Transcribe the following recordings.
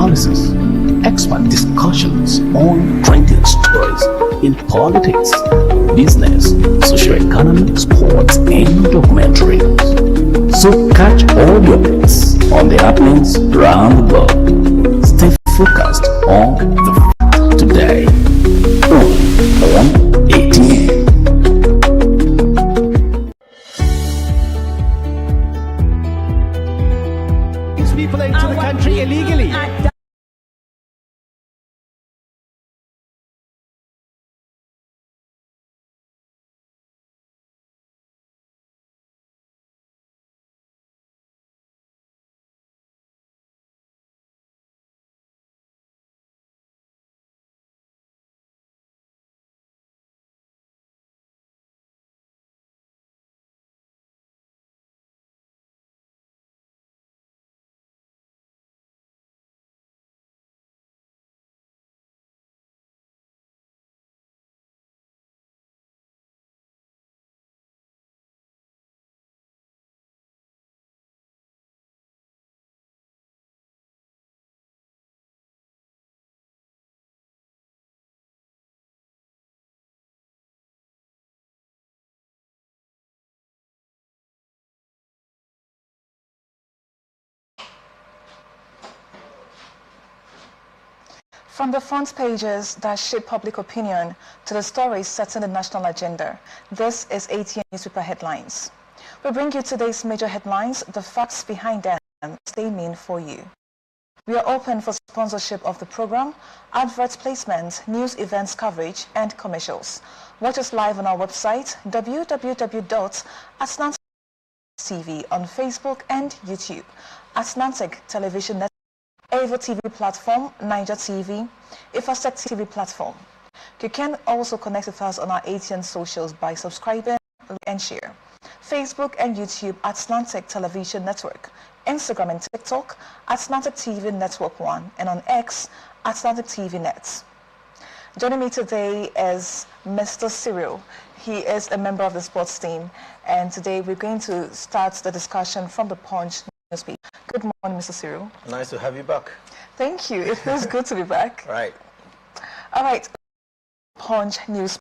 analysis, expert discussions on trending stories in politics, business, socio-economic, sports, and documentaries. So catch all your bits on the happenings around the globe. Stay focused on the today on 18. People into the country illegally. From the front pages that shape public opinion to the stories setting the national agenda, this is ATN Newspaper Headlines. We bring you today's major headlines, the facts behind them, they mean for you. We are open for sponsorship of the program, advert placement, news events coverage, and commercials. Watch us live on our website, www.atlantic.tv on Facebook and YouTube, Atlantic Television Network, Avo TV platform, Niger TV, Ifasec TV platform. You can also connect with us on our ATN socials by subscribing and share. Facebook and YouTube, Atlantic Television Network. Instagram and TikTok, Atlantic TV Network 1. And on X, Atlantic TV Net. Joining me today is Mr. Cyril. He is a member of the sports team. And today we're going to start the discussion from the Punch newspaper. Good morning, Mr. Cyril. Nice to have you back. Thank you. It feels good to be back. Right. All right. Punch news.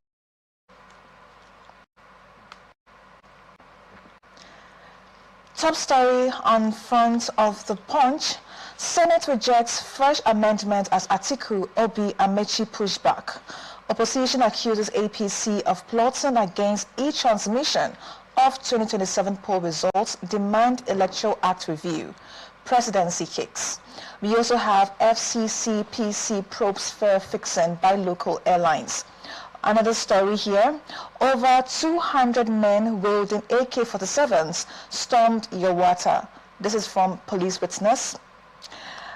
Top story on front of the Punch. Senate rejects fresh amendment as Atiku Obi Amechi pushback. Opposition accuses APC of plotting against e-transmission of 2027 poll results, demand Electoral Act review. Presidency kicks. We also have FCC PC probes fare fixing by local airlines. Another story here, over 200 men wielding AK-47s stormed Yawata. This is from police witness.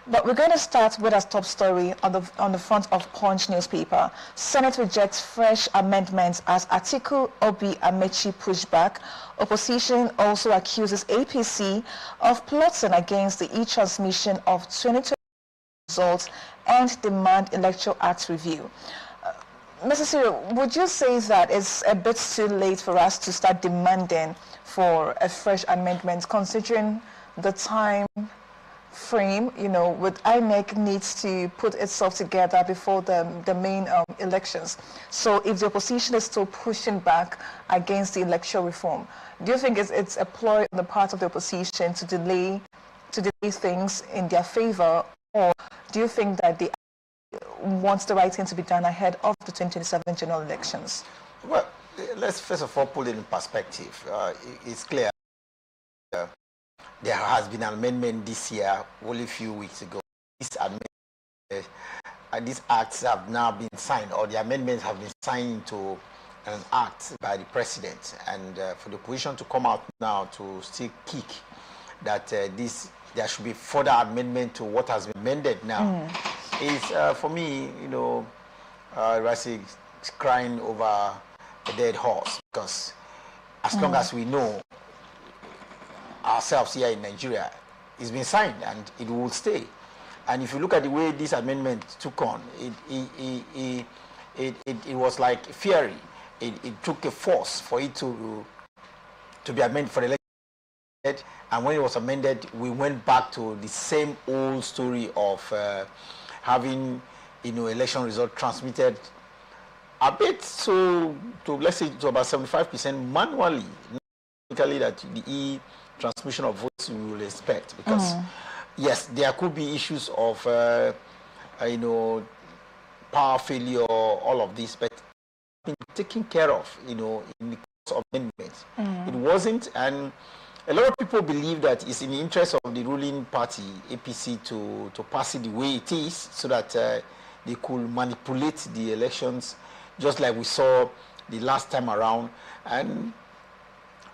But we're going to start with our top story on the front of Punch newspaper. Senate rejects fresh amendments as Atiku Obi Amechi pushback. Opposition also accuses APC of plotting against the e-transmission of 2020 results and demand Electoral Act review. Mr. Cyril, would you say that it's a bit too late for us to start demanding for a fresh amendment, considering the time frame, with INEC needs to put itself together before the main elections? So if the opposition is still pushing back against the electoral reform, do you think it's a ploy on the part of the opposition to delay things in their favor, or do you think that they want the right thing to be done ahead of the 2027 general elections? Well, let's first of all put it in perspective. It's clear there has been an amendment this year, only a few weeks ago. These acts have now been signed, or the amendments have been signed to an act by the president. And for the opposition to come out now to still kick that there should be further amendment to what has been amended now is, for me, Rasi is crying over a dead horse, because as long as we know ourselves here in Nigeria, it's been signed and it will stay. And if you look at the way this amendment took on, it was like fiery. It took a force for it to be amended, for the and when it was amended, we went back to the same old story of having, election result transmitted a bit to let's say to about 75% manually, that the e-transmission of votes we will expect, because yes, there could be issues of power failure, all of this, but been taken care of, in the course of amendments. It wasn't, and a lot of people believe that it's in the interest of the ruling party, APC, to pass it the way it is, so that they could manipulate the elections, just like we saw the last time around. And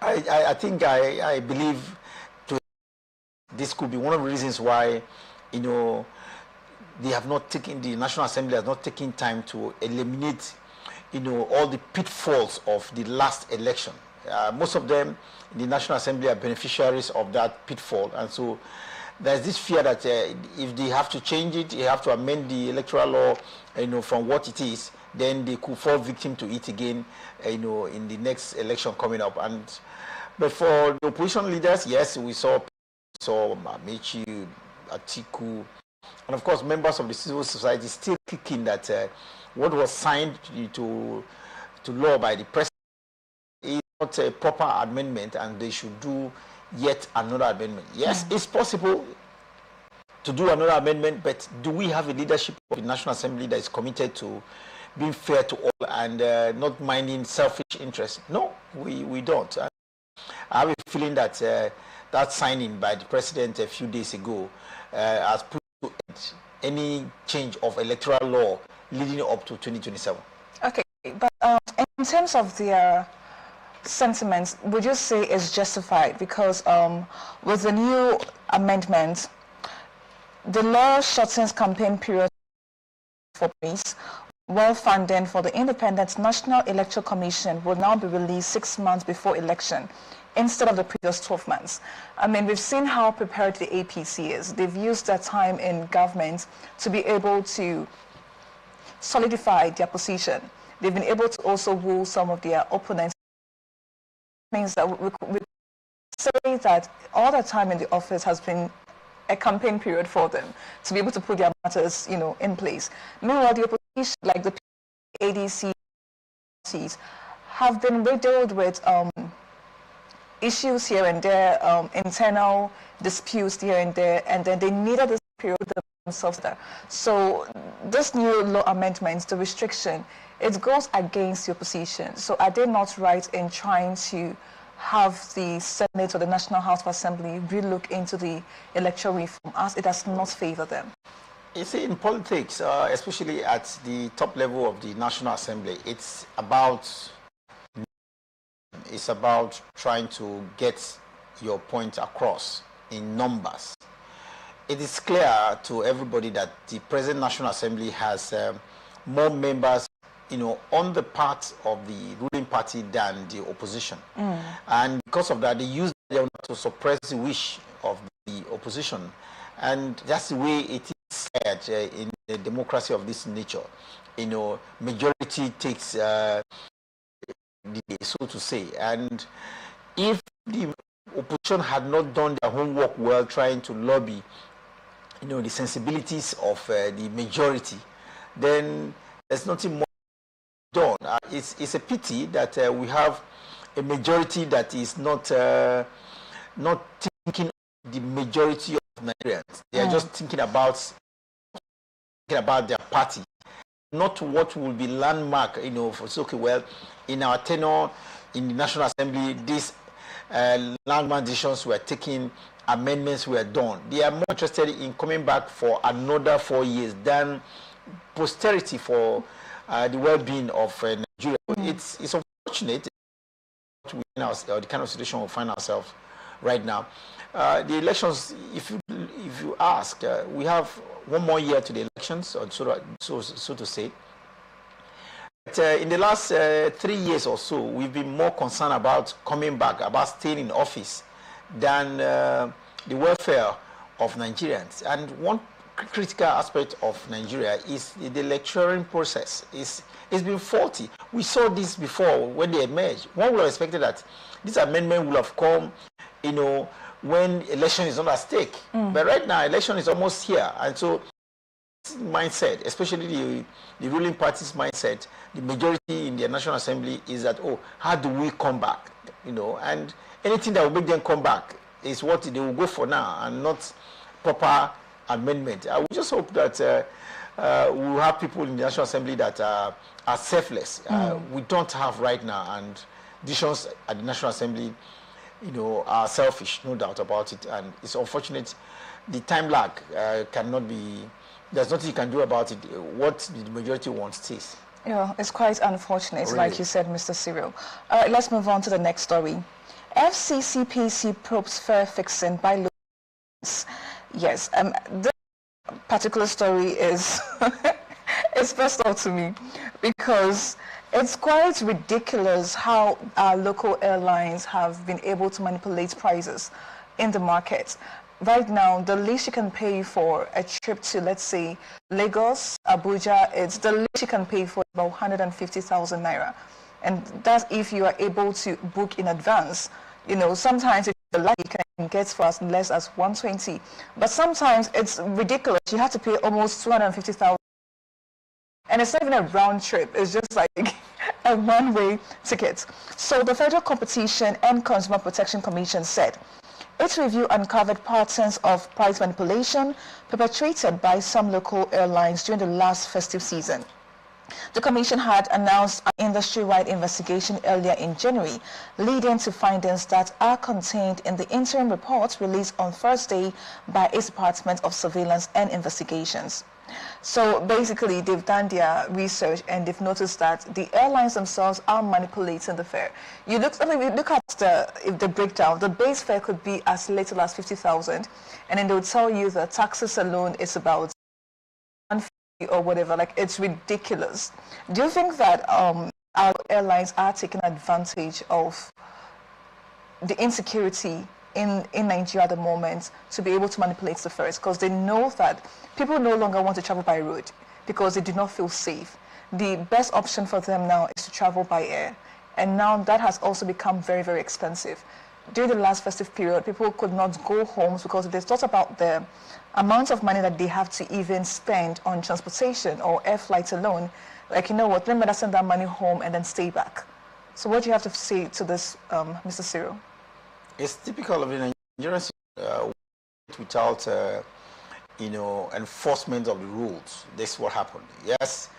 I think I believe this could be one of the reasons why, they have not taken, the National Assembly has not taken time to eliminate, all the pitfalls of the last election. Most of them in the National Assembly are beneficiaries of that pitfall, and so there's this fear that if they have to change it, they have to amend the electoral law, from what it is, then they could fall victim to it again, in the next election coming up. But for the opposition leaders, yes, we saw Amechi, Atiku, and of course members of the civil society still kicking that what was signed to law by the president is not a proper amendment, and they should do yet another amendment. Yes, it's possible to do another amendment, but do we have a leadership of the National Assembly that is committed to being fair to all and not minding selfish interests? No, we don't. I have a feeling that that signing by the president a few days ago has put to end any change of electoral law leading up to 2027. Okay, but in terms of their sentiments, would you say it's justified? Because with the new amendment, the law shortens campaign period for police. Well, funding for the Independent National Electoral Commission will now be released 6 months before election, instead of the previous 12 months. I mean, we've seen how prepared the APC is. They've used their time in government to be able to solidify their position. They've been able to also woo some of their opponents. It means that we say that all the time in the office has been a campaign period for them to be able to put their matters, in place. Meanwhile, the opposition, like the ADC, have been riddled with issues here and there, internal disputes here and there, and then they needed this period themselves there. So this new law amendment, the restriction, it goes against the opposition. So are they not right in trying to have the Senate or the National House of Assembly relook into the electoral reform, as it does not favor them? You see, in politics, especially at the top level of the National Assembly, it's about trying to get your point across in numbers. It is clear to everybody that the present National Assembly has more members, on the part of the ruling party than the opposition. And because of that, they use them to suppress the wish of the opposition. And that's the way it is said in the democracy of this nature. Majority takes the day, so to say. And if the opposition had not done their homework well, trying to lobby, the sensibilities of the majority, then there's nothing more done. It's a pity that we have a majority that is not thinking of the majority of Nigerians. They are just thinking about their party, not what will be landmark. For okay, well, in our tenure in the National Assembly, these landmark decisions were taken, amendments were done. They are more interested in coming back for another 4 years than posterity for the well-being of Nigeria. It's unfortunate the kind of situation we find ourselves right now. The elections, if you ask, we have 1 more year to the elections, or so to say. But, in the last 3 years or so, we've been more concerned about coming back, about staying in office, than the welfare of Nigerians. And one critical aspect of Nigeria is the electoral process. It's been faulty. We saw this before when they emerged. One would have expected that this amendment would have come you know, when election is not at stake. But right now, election is almost here. And so mindset, especially the ruling party's mindset, the majority in the National Assembly is that, oh, how do we come back? You know, and anything that will make them come back is what they will go for now, and not proper amendment. I would just hope that we will have people in the National Assembly that are selfless. We don't have right now, and decisions at the National Assembly, you know, are selfish, no doubt about it, and it's unfortunate. The time lag cannot be. There's nothing you can do about it. What the majority wants stays. Yeah, it's quite unfortunate, Really? like you said, Mr. Cyril. All right, let's move on to the next story. FCCPC probes fare fixing by loans. Yes, this particular story is it's personal to me because it's quite ridiculous how our local airlines have been able to manipulate prices in the market. Right now, the least you can pay for a trip to, let's say, Lagos, Abuja, it's the least you can pay for about 150,000 naira. And that's if you are able to book in advance. You know, sometimes if you're lucky, you can get for as less as 120. But sometimes it's ridiculous. You have to pay almost 250,000. And it's not even a round trip. It's just like a one-way ticket. So the Federal Competition and Consumer Protection Commission said its review uncovered patterns of price manipulation perpetrated by some local airlines during the last festive season. The Commission had announced an industry-wide investigation earlier in January, leading to findings that are contained in the interim report released on Thursday by its Department of Surveillance and Investigations. So basically, they've done their research and they've noticed that the airlines themselves are manipulating the fare. You look at the breakdown. The base fare could be as little as 50,000, and then they would tell you the taxes alone is about 150 or whatever. Like, it's ridiculous. Do you think that our airlines are taking advantage of the insecurity in Nigeria at the moment to be able to manipulate the fares, because they know that people no longer want to travel by road because they do not feel safe? The best option for them now is to travel by air, and now that has also become very, very expensive. During the last festive period, people could not go homes because they thought about the amount of money that they have to even spend on transportation or air flights alone. Like, you know what, let me send that money home and then stay back. So what do you have to say to this, Mr. Cyril? It's typical of the Nigerian without, you know, enforcement of the rules. This is what happened. Yes,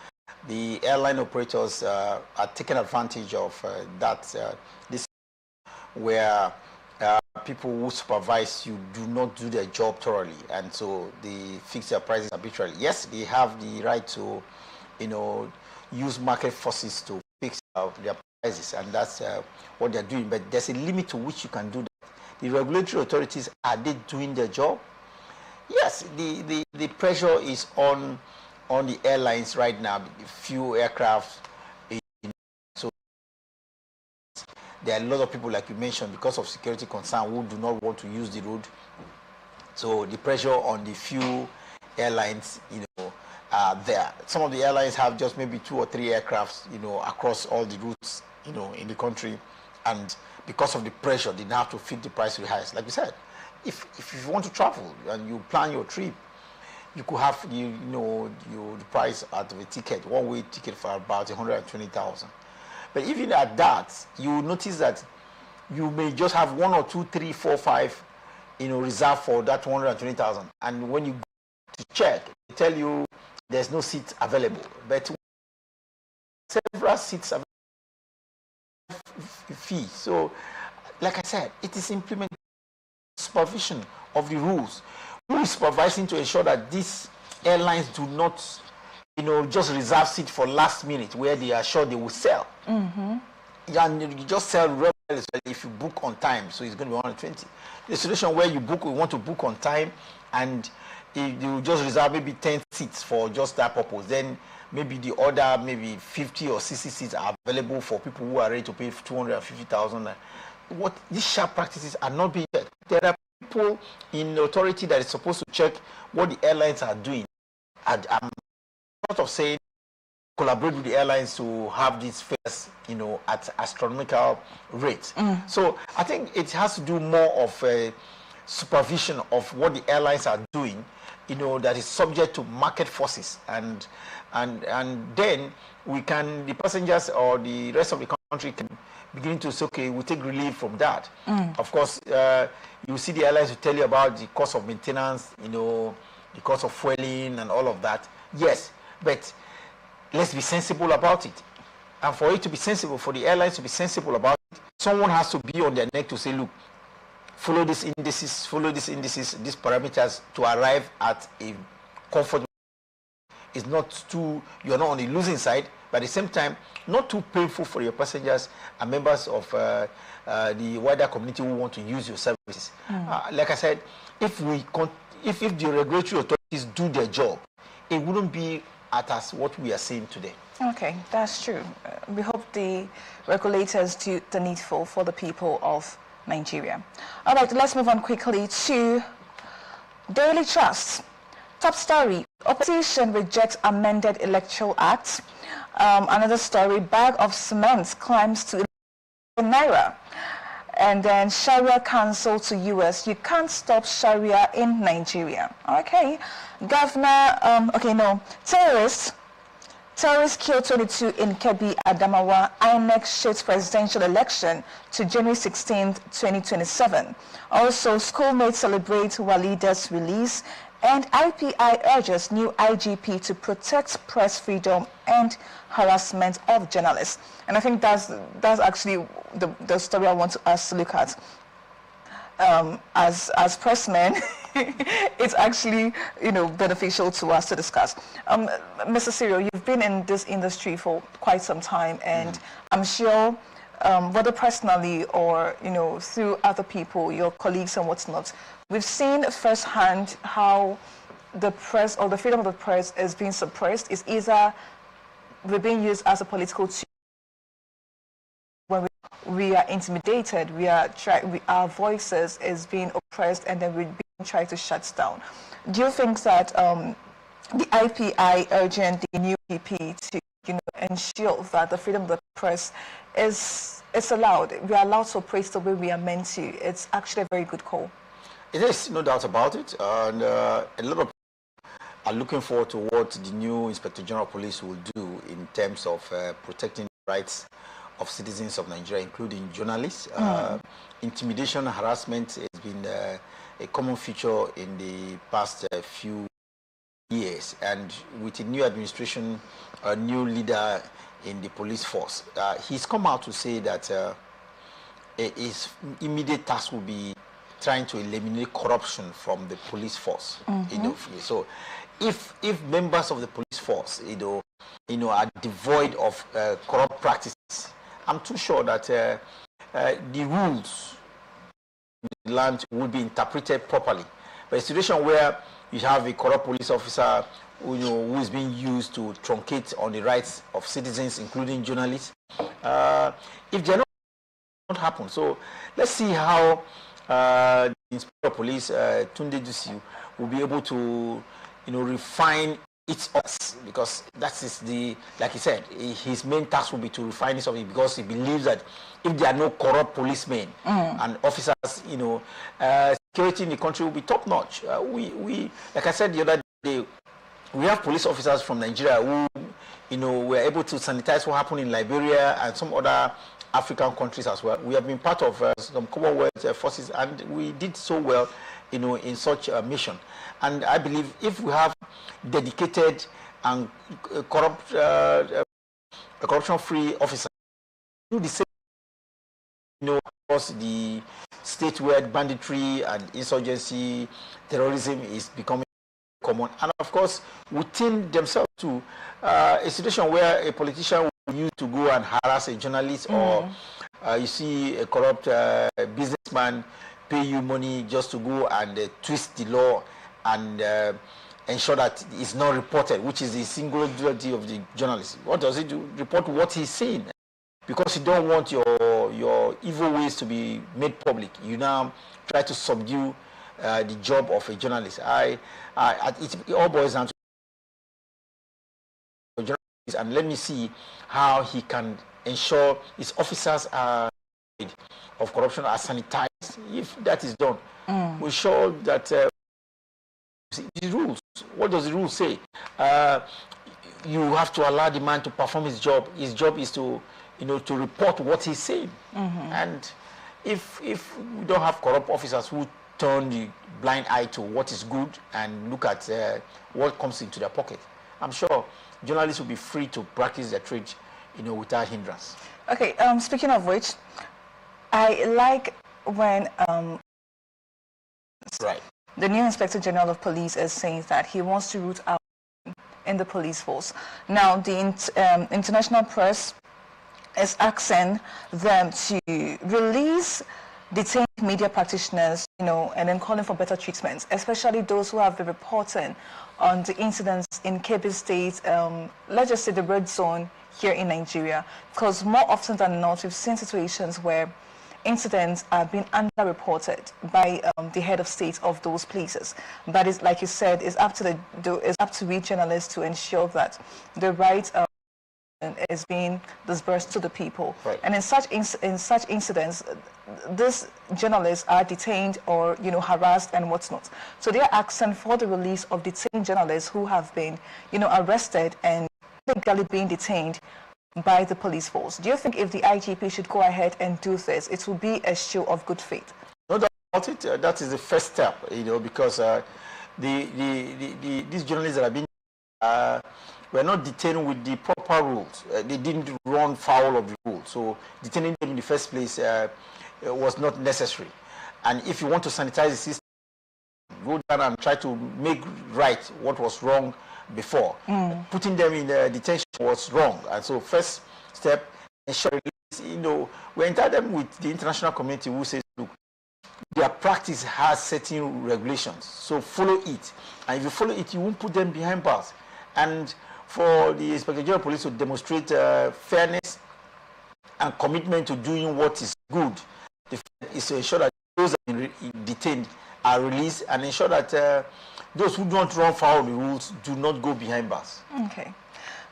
the airline operators are taking advantage of this where people who supervise you do not do their job thoroughly, and so they fix their prices arbitrarily. Yes, they have the right to, you know, use market forces to fix their prices, and that's what they're doing. But there's a limit to which you can do that. The regulatory authorities, are they doing their job? Yes, the pressure is on the airlines right now. Few aircraft, so there are a lot of people, like you mentioned, because of security concern, who do not want to use the road. So the pressure on the few airlines, you know, there. Some of the airlines have just maybe 2 or 3 aircrafts, you know, across all the routes, you know, in the country, and because of the pressure, they now have to fit the price to the highest. Like we said, if you want to travel and you plan your trip, you could have the price out of a ticket, one-way ticket, for about 120,000. But even at that, you will notice that you may just have 1 or 2, 3, 4, 5, you know, reserved for that 120,000. And when you go to check, they tell you there's no seat available. But several seats available fee. So, like I said, it is implementing supervision of the rules. Who is supervising to ensure that these airlines do not, you know, just reserve seat for last minute where they are sure they will sell? And you just sell if you book on time, so it's going to be 120. The situation where you want to book on time, and you just reserve maybe 10 seats for just that purpose, then maybe the other maybe 50 or 60 seats are available for people who are ready to pay 250,000. What these sharp practices are not being checked. There are people in authority that is supposed to check what the airlines are doing. I'm sort of saying collaborate with the airlines to have these fares, at astronomical rates. So I think it has to do more of a supervision of what the airlines are doing, that is subject to market forces, and then the passengers or the rest of the country can begin to say, okay, we take relief from that. Of course, you see the airlines will tell you about the cost of maintenance, the cost of fueling and all of that. Yes, but let's be sensible about it. And for it to be sensible, for the airlines to be sensible about it, someone has to be on their neck to say, look, follow these indices, these parameters to arrive at a comfortable. It's not you're not on the losing side, but at the same time, not too painful for your passengers and members of the wider community who want to use your services. Like I said, if the regulatory authorities do their job, it wouldn't be at us what we are seeing today. Okay, that's true. We hope the regulators do the needful for the people of Nigeria. All right, let's move on quickly to Daily Trust. Top story, opposition rejects amended electoral act. Another story, bag of cement climbs to Naira. And then Sharia Council to US, you can't stop Sharia in Nigeria. Okay, Terrorists kill 22 in Kebbi, Adamawa. INEC shifts presidential election to January 16, 2027. Also, schoolmates celebrate Walida's release. And IPI urges new IGP to protect press freedom and harassment of journalists. And I think that's actually the story I want us to look at. As pressmen, it's actually beneficial to us to discuss. Mr. Cyril, you've been in this industry for quite some time, and I'm sure whether personally or through other people, your colleagues and whatnot, we've seen firsthand how the press or the freedom of the press is being suppressed. It's either we're being used as a political tool when we are intimidated, our voices is being oppressed, and then we're being tried to shut down. Do you think that the IPI urging the new PP to ensure that the freedom of the press is allowed, we are allowed to operate the way we are meant to, it's actually a very good call? It is, no doubt about it, and a lot of people are looking forward to what the new Inspector General of Police will do in terms of protecting the rights of citizens of Nigeria, including journalists. Intimidation and harassment has been a common feature in the past few years, and with a new administration, a new leader in the police force, he's come out to say that his immediate task will be trying to eliminate corruption from the police force. So if members of the police force are devoid of corrupt practices, I'm too sure that the rules in the land will be interpreted properly. But a situation where you have a corrupt police officer who is being used to truncate on the rights of citizens, including journalists, if they're not happen. So let's see how the Inspector of Police, Tunde Dusi, will be able to refine its office, because that is like he said, his main task will be to refine his office, because he believes that if there are no corrupt policemen and officers, security in the country will be top notch. We like I said the other day, we have police officers from Nigeria who were able to sanitize what happened in Liberia and some other African countries as well. We have been part of some Commonwealth forces, and we did so well in such a mission. And I believe if we have dedicated and corruption-free officers do the same, across the state where banditry and insurgency, terrorism is becoming common, and of course within themselves too, a situation where a politician will use to go and harass a journalist, or you see a corrupt businessman pay you money just to go and twist the law and ensure that it's not reported, which is the singular duty of the journalist. What does he do? Report what he's saying, because you don't want your evil ways to be made public. You now try to subdue the job of a journalist. It all boils down to and let me see how he can ensure his officers are of corruption are sanitized. If that is done, we show that the rules. What does the rule say? You have to allow the man to perform his job. His job is to, to report what he's saying. And if we don't have corrupt officers who turn the blind eye to what is good and look at what comes into their pocket, I'm sure journalists will be free to practice their trade, without hindrance. Okay. Speaking of which, I like when right. The new Inspector General of Police is saying that he wants to root out in the police force. Now, the international press is asking them to release detained media practitioners, and then calling for better treatment, especially those who have been reporting on the incidents in Kebbi State, let's just say the red zone here in Nigeria, because more often than not, we've seen situations where incidents are being underreported by the head of state of those places. But it's like you said, it's up to we journalists to ensure that the right is being disbursed to the people. Right. And in such incidents, these journalists are detained or harassed and what's not. So they are asking for the release of detained journalists who have been arrested and legally being detained by the police force. Do you think if the IGP should go ahead and do this, it will be a show of good faith? No doubt about it. That is the first step, because these journalists that have been were not detained with the proper rules. They didn't run foul of the rules. So detaining them in the first place was not necessary. And if you want to sanitize the system, go down and try to make right what was wrong before. Putting them in detention was wrong. And so first step, ensuring, we enter them with the international community who says, look, their practice has certain regulations, so follow it. And if you follow it, you won't put them behind bars. And for the Inspector General of Police to demonstrate fairness and commitment to doing what is good, the first is to ensure that those that are detained are released and ensure that those who don't run foul of the rules do not go behind bars. Okay.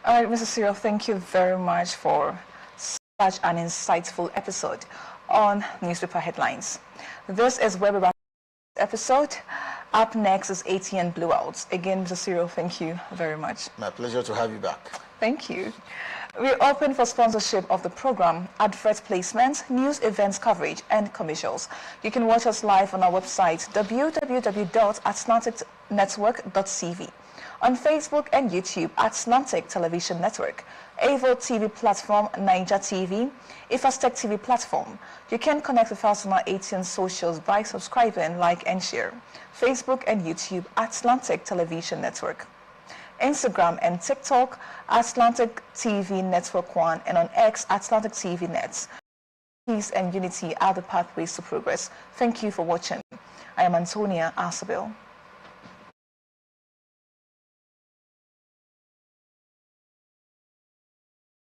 All right, Mr. Cyril, thank you very much for such an insightful episode on newspaper headlines. This is where we wrap this episode. Up next is ATN Blowouts. Again, Mr. Cyril, thank you very much. My pleasure to have you back. Thank you. We're open for sponsorship of the program, advert placements, news events coverage, and commercials. You can watch us live on our website, www.atlanticnetwork.tv, on Facebook and YouTube at Atlantic Television Network, AVO TV platform, Niger TV, Ifastech TV platform. You can connect with us on our ATN socials by subscribing, like, and share. Facebook and YouTube, Atlantic Television Network. Instagram and TikTok, Atlantic TV Network 1, and on X, Atlantic TV Nets. Peace and unity are the pathways to progress. Thank you for watching. I am Antonia Asabel.